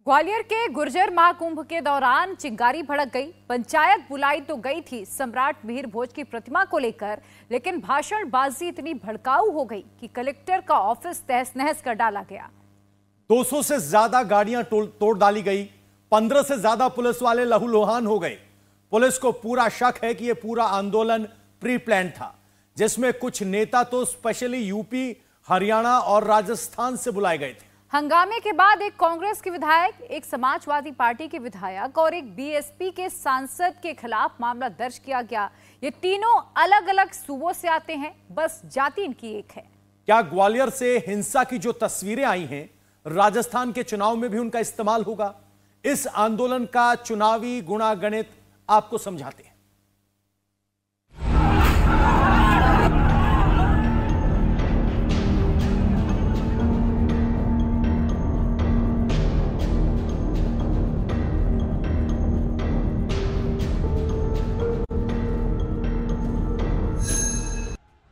ग्वालियर के गुर्जर महाकुंभ के दौरान चिंगारी भड़क गई। पंचायत बुलाई तो गई थी सम्राट मिहिर भोज की प्रतिमा को लेकर, लेकिन भाषणबाजी इतनी भड़काऊ हो गई कि कलेक्टर का ऑफिस तहस नहस कर डाला गया। 200 से ज्यादा गाड़ियां तोड़ डाली गई। 15 से ज्यादा पुलिस वाले लहूलुहान हो गए। पुलिस को पूरा शक है कि यह पूरा आंदोलन प्री प्लान था, जिसमें कुछ नेता तो स्पेशली यूपी, हरियाणा और राजस्थान से बुलाए गए थे। हंगामे के बाद एक कांग्रेस के विधायक, एक समाजवादी पार्टी के विधायक और एक बीएसपी के सांसद के खिलाफ मामला दर्ज किया गया। ये तीनों अलग अलग सूबों से आते हैं, बस जाति इनकी एक है। क्या ग्वालियर से हिंसा की जो तस्वीरें आई हैं, राजस्थान के चुनाव में भी उनका इस्तेमाल होगा? इस आंदोलन का चुनावी गुणागणित आपको समझाते हैं।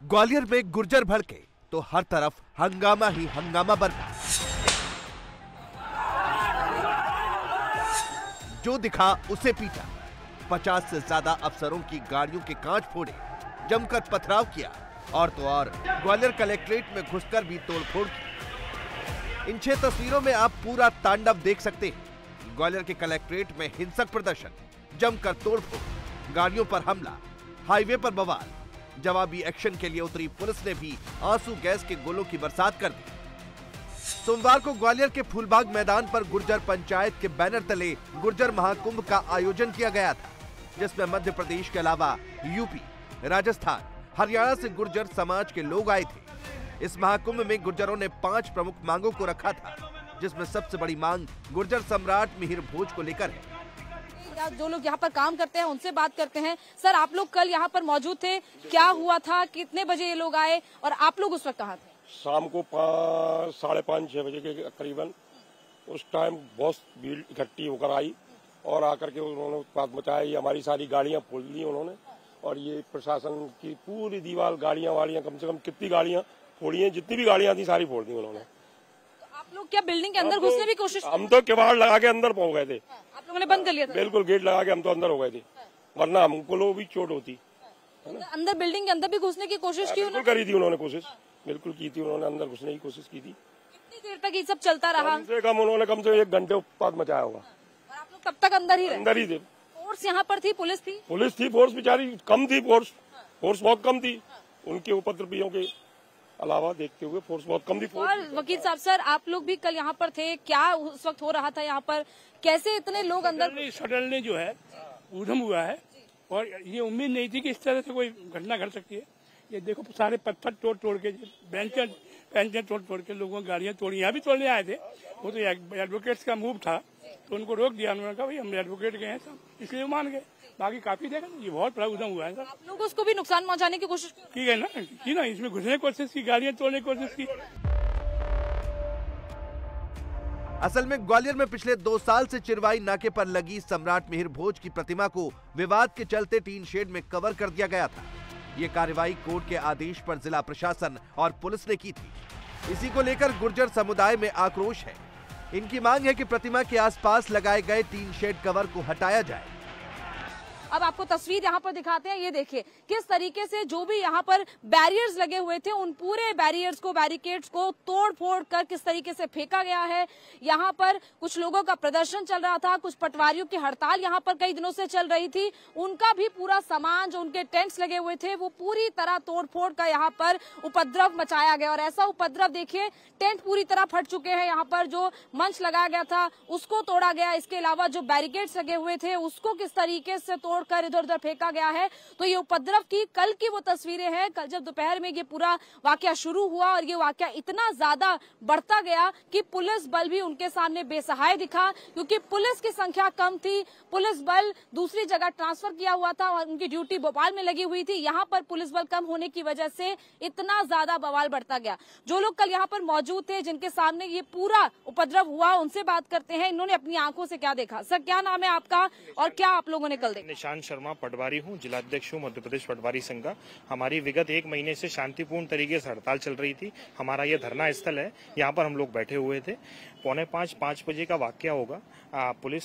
ग्वालियर में गुर्जर भड़के तो हर तरफ हंगामा ही हंगामा बरपा। जो दिखा उसे पीटा। 50 से ज्यादा अफसरों की गाड़ियों के कांच फोड़े, जमकर पथराव किया और तो और ग्वालियर कलेक्ट्रेट में घुसकर भी तोड़फोड़ की। इन 6 तस्वीरों में आप पूरा तांडव देख सकते हैं। ग्वालियर के कलेक्ट्रेट में हिंसक प्रदर्शन, जमकर तोड़फोड़, गाड़ियों पर हमला, हाईवे पर बवाल। जवाबी एक्शन के लिए उतरी पुलिस ने भी आंसू गैस के गोलों की बरसात कर दी। सोमवार को ग्वालियर के फूलबाग मैदान पर गुर्जर पंचायत के बैनर तले गुर्जर महाकुंभ का आयोजन किया गया था, जिसमें मध्य प्रदेश के अलावा यूपी, राजस्थान, हरियाणा से गुर्जर समाज के लोग आए थे। इस महाकुंभ में गुर्जरों ने 5 प्रमुख मांगों को रखा था, जिसमें सबसे बड़ी मांग गुर्जर सम्राट मिहिर भोज को लेकर है। जो लोग यहाँ पर काम करते हैं उनसे बात करते हैं। सर, आप लोग कल यहाँ पर मौजूद थे, क्या हुआ था, कितने बजे ये लोग आए और आप लोग उस वक्त कहाँ थे? शाम को 5:30-6 बजे के करीबन उस टाइम बहुत भीड़ इकट्ठी होकर आई और आकर के उन्होंने उत्पात मचाया। ये हमारी सारी गाड़ियां फोड़ दी उन्होंने और ये प्रशासन की पूरी दीवार, गाड़ियां वाड़ियां, कम से कम कितनी गाड़ियां फोड़ी हैं, जितनी भी गाड़ियां थी सारी फोड़ दी उन्होंने। तो आप लोग क्या बिल्डिंग के अंदर घुसने की कोशिश? हम तो किवाड़ लगा के अंदर पहुंच गए थे। आप लोगों ने बंद कर लिया था? बिल्कुल, गेट लगा के हम तो अंदर हो गए थे, वरना हमको लोग भी चोट होती। अंदर बिल्डिंग के अंदर भी घुसने की कोशिश की? बिल्कुल करी थी उन्होंने कोशिश, बिल्कुल की थी उन्होंने, अंदर घुसने की कोशिश की थी। कितनी देर तक ये सब चलता रहा? कम से कम उन्होंने 1 घंटे उत्पात मचाया होगा। और आप लोग तब तक अंदर ही रहे? अंदर ही थे। फोर्स यहाँ पर थी? पुलिस थी? पुलिस थी, फोर्स बेचारी कम थी। फोर्स बहुत कम थी। उनके उपद्रवियों के अलावा देखते हुए फोर्स बहुत कम थी। और वकील साहब, सर, आप लोग भी कल यहाँ पर थे, क्या उस वक्त हो रहा था यहाँ पर? कैसे इतने लोग अंदर? सडनली जो है ऊधम हुआ है और ये उम्मीद नहीं थी कि इस तरह से कोई घटना घट सकती है। ये देखो, सारे पत्थर तोड़ के, बेंचें तोड़ के लोगों की गाड़ियां तोड़ी। यहाँ भी तोड़ने आए थे, वो तो एडवोकेट्स का मूव था तो उनको रोक दिया। उन्होंने कहा भाई हम एडवोकेट गए हैं सब, इसलिए वो मान गए। बाकी काफी देखा, ये बहुत बड़ा उधम हुआ है सर। आप लोग उसको भी नुकसान पहुंचाने की कोशिश की गई ना, इसमें घुसने की कोशिश की, गाड़ियां तोड़ने की कोशिश की। असल में ग्वालियर में पिछले 2 साल से चिरवाई नाके पर लगी सम्राट मिहिर भोज की प्रतिमा को विवाद के चलते टीन शेड में कवर कर दिया गया था। ये कार्रवाई कोर्ट के आदेश पर जिला प्रशासन और पुलिस ने की थी। इसी को लेकर गुर्जर समुदाय में आक्रोश है। इनकी मांग है कि प्रतिमा के आसपास लगाए गए टीन शेड कवर को हटाया जाए। अब आपको तस्वीर यहाँ पर दिखाते हैं। ये देखिए किस तरीके से जो भी यहाँ पर बैरियर्स लगे हुए थे, उन पूरे बैरियर्स को, बैरिकेड्स को तोड़ फोड़ कर किस तरीके से फेंका गया है। यहाँ पर कुछ लोगों का प्रदर्शन चल रहा था, कुछ पटवारियों की हड़ताल यहाँ पर कई दिनों से चल रही थी। उनका भी पूरा सामान, जो उनके टेंट्स लगे हुए थे, वो पूरी तरह तोड़ फोड़ कर यहाँ पर उपद्रव मचाया गया। और ऐसा उपद्रव देखिए, टेंट पूरी तरह फट चुके हैं। यहाँ पर जो मंच लगाया गया था उसको तोड़ा गया। इसके अलावा जो बैरिकेड्स लगे हुए थे उसको किस तरीके से तोड़कर इधर उधर फेंका गया है। तो ये उपद्रव की कल की वो तस्वीरें हैं। कल जब दोपहर में ये पूरा वाकया शुरू हुआ और ये वाकया इतना ज्यादा बढ़ता गया कि पुलिस बल भी उनके सामने बेसहाय दिखा, क्योंकि पुलिस की संख्या कम थी। पुलिस बल दूसरी जगह ट्रांसफर किया हुआ था और उनकी ड्यूटी भोपाल में लगी हुई थी। यहाँ पर पुलिस बल कम होने की वजह से इतना ज्यादा बवाल बढ़ता गया। जो लोग कल यहाँ पर मौजूद थे, जिनके सामने ये पूरा उपद्रव हुआ, उनसे बात करते हैं। इन्होंने अपनी आंखों से क्या देखा। सर, क्या नाम है आपका और क्या आप लोगों ने कल देखा? निशान शर्मा पटवारी हूँ, जिलाध्यक्ष हूँ मध्य प्रदेश पटवारी संघ का। हमारी विगत 1 महीने से शांतिपूर्ण तरीके से हड़ताल चल रही थी। हमारा ये धरना स्थल है, यहाँ पर हम लोग बैठे हुए थे। 5:45 बजे का वाकया होगा। पुलिस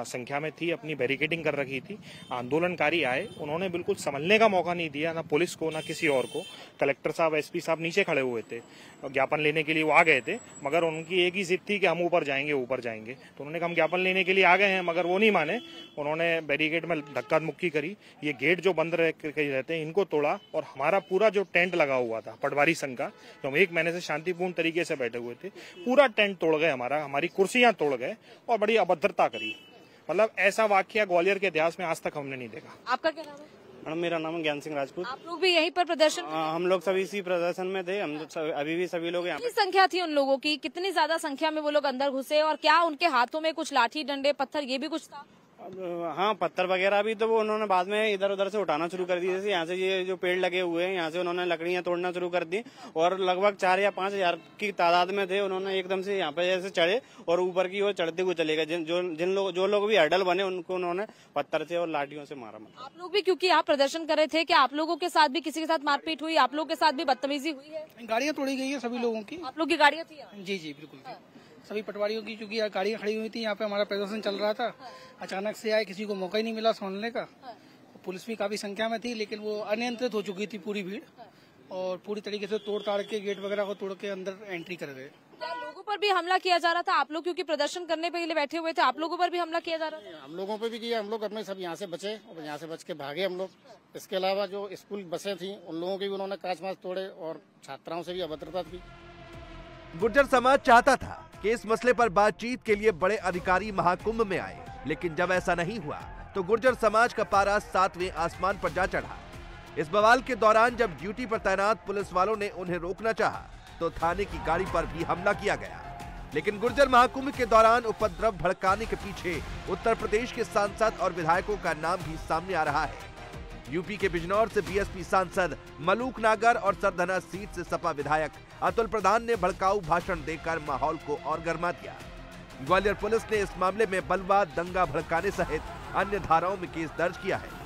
संख्या में थी, अपनी बैरिकेडिंग कर रखी थी। आंदोलनकारी आए, उन्होंने बिल्कुल संभलने का मौका नहीं दिया, ना पुलिस को ना किसी और को। कलेक्टर साहब, एसपी साहब नीचे खड़े हुए थे, ज्ञापन लेने के लिए वो आ गए थे, मगर उनकी एक ही जिद थी कि हम ऊपर जाएंगे ऊपर जाएंगे। तो उन्होंने कहा हम ज्ञापन लेने के लिए आ गए हैं, मगर वो नहीं माने। उन्होंने बैरिकेड में धक्का मुक्की करी, ये गेट जो बंद रहते हैं इनको तोड़ा, और हमारा पूरा जो टेंट लगा हुआ था पटवारी संघ का, जो हम 1 महीने से शांतिपूर्ण तरीके से बैठे हुए थे, पूरा टेंट तोड़ गए, हमारी कुर्सियां तोड़ गए और बड़ी अभद्रता करी। मतलब ऐसा वाकया ग्वालियर के इतिहास में आज तक हमने नहीं देखा। आपका क्या नाम है? मैडम, मेरा नाम है ज्ञान सिंह राजपूत। आप लोग भी यहीं पर प्रदर्शन? हम लोग सभी इसी प्रदर्शन में थे। हम अभी भी सभी लोग यहाँ कितनी संख्या थी उन लोगों की? कितनी ज्यादा संख्या में वो लोग अंदर घुसे, और क्या उनके हाथों में कुछ लाठी डंडे पत्थर ये भी कुछ था? हाँ, पत्थर वगैरह भी तो वो उन्होंने बाद में इधर उधर से उठाना शुरू कर दिए। जैसे यहाँ से ये जो पेड़ लगे हुए हैं, यहाँ से उन्होंने लकड़ियाँ तोड़ना शुरू कर दी, और लगभग 4 या 5 हजार की तादाद में थे। उन्होंने एकदम से यहाँ पे जैसे चढ़े और ऊपर की ओर चढ़ते हुए चले गए। जो लोग भी हडल बने उनको उन्होंने पत्थर से और लाठियों से मारा। आप लोग भी क्योंकि आप प्रदर्शन कर रहे थे, क्या आप लोगों के साथ भी किसी के साथ मारपीट हुई? आप लोगों के साथ भी बदतमीजी हुई है? गाड़ियाँ तोड़ी गई है सभी लोगों की। आप लोग की गाड़ियाँ थी? जी जी बिल्कुल थी। सभी पटवारियों की, क्योंकि गाड़ियाँ खड़ी हुई थी, यहाँ पे हमारा प्रदर्शन चल रहा था। अचानक से आए, किसी को मौका ही नहीं मिला सुनने का। पुलिस भी काफी संख्या में थी, लेकिन वो अनियंत्रित हो चुकी थी पूरी भीड़, और पूरी तरीके से तोड़ ताड़ के गेट वगैरह को तोड़ के अंदर एंट्री कर गए। क्या लोगों पर भी हमला किया जा रहा था? आप लोग क्योंकि प्रदर्शन करने के लिए बैठे हुए थे, आप लोगों पर भी हमला किया जा रहा था? हम लोगों पे भी किया। हम लोग अपने सब यहाँ से बचे और यहाँ से बच के भागे हम लोग। इसके अलावा जो स्कूल बसें थी उन लोगों की भी उन्होंने कांच मांच तोड़े, और छात्राओं से भी अभद्रता की। गुर्जर समाज चाहता था कि इस मसले पर बातचीत के लिए बड़े अधिकारी महाकुंभ में आए, लेकिन जब ऐसा नहीं हुआ तो गुर्जर समाज का पारा 7वें आसमान पर जा चढ़ा। इस बवाल के दौरान जब ड्यूटी पर तैनात पुलिस वालों ने उन्हें रोकना चाहा तो थाने की गाड़ी पर भी हमला किया गया। लेकिन गुर्जर महाकुंभ के दौरान उपद्रव भड़काने के पीछे उत्तर प्रदेश के सांसद और विधायकों का नाम भी सामने आ रहा है। यूपी के बिजनौर से बीएसपी सांसद मलूक नागर और सरधना सीट से सपा विधायक अतुल प्रधान ने भड़काऊ भाषण देकर माहौल को और गर्मा दिया। ग्वालियर पुलिस ने इस मामले में बलवा दंगा भड़काने सहित अन्य धाराओं में केस दर्ज किया है।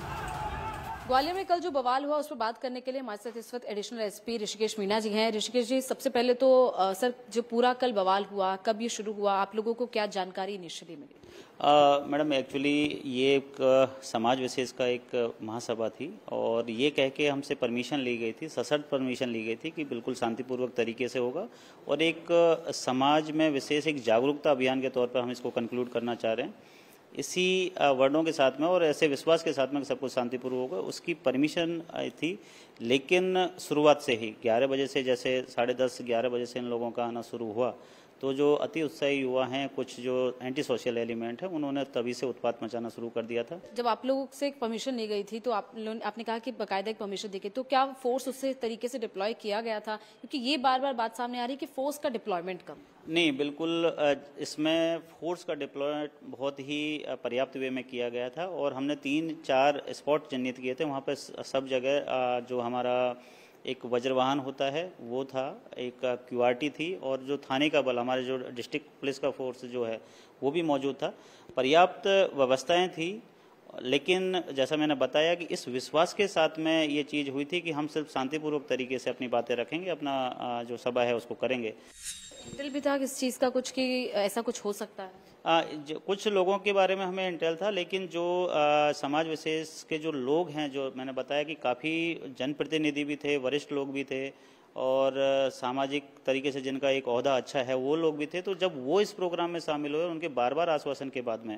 ग्वालियर में कल जो बवाल हुआ उस पर बात करने के लिए हमारे साथ इस वक्त एडिशनल एसपी ऋषिकेश मीणा जी हैं। ऋषिकेश जी, सबसे पहले तो सर, जो पूरा कल बवाल हुआ, कब ये शुरू हुआ, आप लोगों को क्या जानकारी इनिशियली मिली? मैडम, एक्चुअली ये एक समाज विशेष का एक महासभा थी, और ये कह के हमसे परमिशन ली गई थी, सशर्त परमिशन ली गई थी कि बिल्कुल शांतिपूर्वक तरीके से होगा, और एक समाज में विशेष एक जागरूकता अभियान के तौर पर हम इसको कंक्लूड करना चाह रहे हैं। इसी वर्डों के साथ में और ऐसे विश्वास के साथ में सब कुछ शांतिपूर्वक होगा, उसकी परमिशन आई थी। लेकिन शुरुआत से ही 11 बजे से, जैसे 10:30-11 बजे से इन लोगों का आना शुरू हुआ, तो जो अति उत्साही युवा हैं, कुछ जो एंटी सोशल एलिमेंट है, उन्होंने तभी से उत्पात मचाना शुरू कर दिया था। जब आप लोगों से एक परमिशन ली गई थी तो आपने कहा कि बाकायदा एक परमिशन दी गई, तो क्या फोर्स उसी तरीके से डिप्लॉय किया गया था? क्योंकि ये बार बार बात सामने आ रही है कि फोर्स का डिप्लॉयमेंट कम। नहीं, बिल्कुल इसमें फोर्स का डिप्लॉयमेंट बहुत ही पर्याप्त वे में किया गया था, और हमने 3-4 स्पॉट चिन्हित किए थे। वहाँ पर सब जगह जो हमारा एक वज्रवाहन होता है वो था, एक क्यूआरटी थी, और जो थाने का बल, हमारे जो डिस्ट्रिक्ट पुलिस का फोर्स जो है वो भी मौजूद था। पर्याप्त व्यवस्थाएं थी, लेकिन जैसा मैंने बताया कि इस विश्वास के साथ में ये चीज़ हुई थी कि हम सिर्फ शांतिपूर्वक तरीके से अपनी बातें रखेंगे, अपना जो सभा है उसको करेंगे। दिल भी था किस चीज़ का कुछ कि ऐसा कुछ हो सकता है? कुछ लोगों के बारे में हमें इंटेल था, लेकिन जो समाज विशेष के जो लोग हैं, जो मैंने बताया कि काफ़ी जनप्रतिनिधि भी थे, वरिष्ठ लोग भी थे, और सामाजिक तरीके से जिनका एक ओहदा अच्छा है वो लोग भी थे। तो जब वो इस प्रोग्राम में शामिल हुए, उनके बार बार आश्वासन के बाद में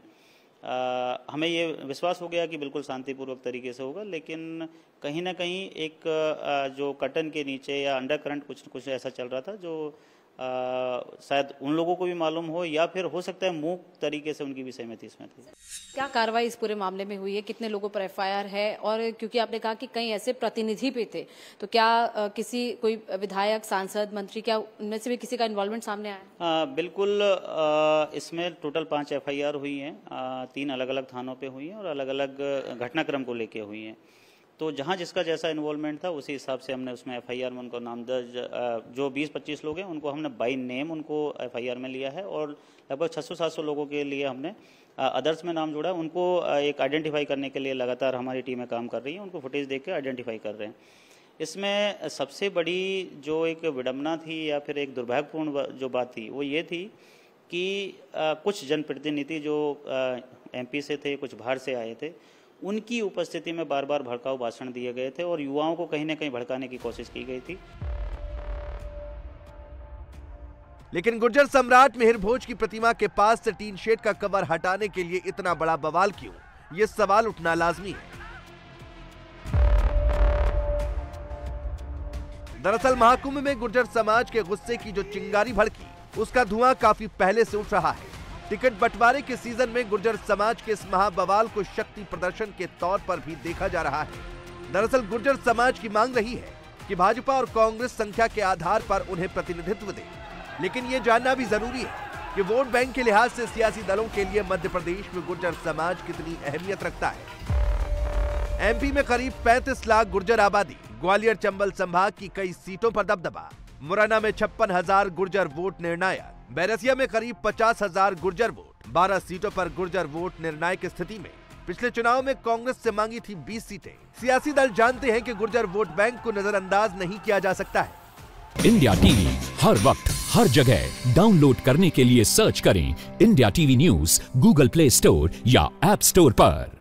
हमें ये विश्वास हो गया कि बिल्कुल शांतिपूर्वक तरीके से होगा। लेकिन कहीं ना कहीं एक जो कर्टन के नीचे या अंडर करंट कुछ ऐसा चल रहा था जो शायद उन लोगों को भी मालूम हो, या फिर हो सकता है मूक तरीके से उनकी भी सहमति इसमें थी। क्या कार्रवाई इस पूरे मामले में हुई है? कितने लोगों पर एफआईआर है? और क्योंकि आपने कहा कि कई ऐसे प्रतिनिधि भी थे, तो क्या किसी कोई विधायक, सांसद, मंत्री, क्या उनमें से भी किसी का इन्वॉल्वमेंट सामने आया? बिल्कुल, इसमें टोटल 5 एफआईआर हुई हैं, 3 अलग अलग थानों पे हुई हैं और अलग अलग घटनाक्रम को लेके हुई हैं। तो जहाँ जिसका जैसा इन्वॉल्वमेंट था उसी हिसाब से हमने उसमें एफआईआर में उनको नाम दर्ज, जो 20-25 लोग हैं उनको हमने बाय नेम उनको एफआईआर में लिया है, और लगभग 600-700 लोगों के लिए हमने अदर्स में नाम जोड़ा है। उनको एक आइडेंटिफाई करने के लिए लगातार हमारी टीमें काम कर रही हैं, उनको फुटेज देख के आइडेंटिफाई कर रहे हैं। इसमें सबसे बड़ी जो एक विडंबना थी या फिर एक दुर्भाग्यपूर्ण जो बात थी वो ये थी कि कुछ जनप्रतिनिधि जो एमपी से थे, कुछ बाहर से आए थे, उनकी उपस्थिति में बार बार भड़काऊ भाषण दिए गए थे और युवाओं को कहीं ना कहीं भड़काने की कोशिश की गई थी। लेकिन गुर्जर सम्राट मिहिर भोज की प्रतिमा के पास से टीन शेड का कवर हटाने के लिए इतना बड़ा बवाल क्यों, ये सवाल उठना लाजमी है। दरअसल महाकुंभ में गुर्जर समाज के गुस्से की जो चिंगारी भड़की, उसका धुआं काफी पहले से उठ रहा है। टिकट बंटवारे के सीजन में गुर्जर समाज के इस महाबवाल को शक्ति प्रदर्शन के तौर पर भी देखा जा रहा है। दरअसल गुर्जर समाज की मांग रही है कि भाजपा और कांग्रेस संख्या के आधार पर उन्हें प्रतिनिधित्व दे, लेकिन ये जानना भी जरूरी है कि वोट बैंक के लिहाज से सियासी दलों के लिए मध्य प्रदेश में गुर्जर समाज कितनी अहमियत रखता है। एमपी में करीब 35 लाख गुर्जर आबादी, ग्वालियर चंबल संभाग की कई सीटों पर दबदबा, मुरैना में 56,000 गुर्जर वोट निर्णायक, बैरसिया में करीब 50,000 गुर्जर वोट, 12 सीटों पर गुर्जर वोट निर्णायक स्थिति में पिछले चुनाव में कांग्रेस से मांगी थी 20 सीटें। सियासी दल जानते हैं कि गुर्जर वोट बैंक को नजरअंदाज नहीं किया जा सकता है। इंडिया टीवी हर वक्त हर जगह डाउनलोड करने के लिए सर्च करें India TV news Google play store या ऐप स्टोर पर।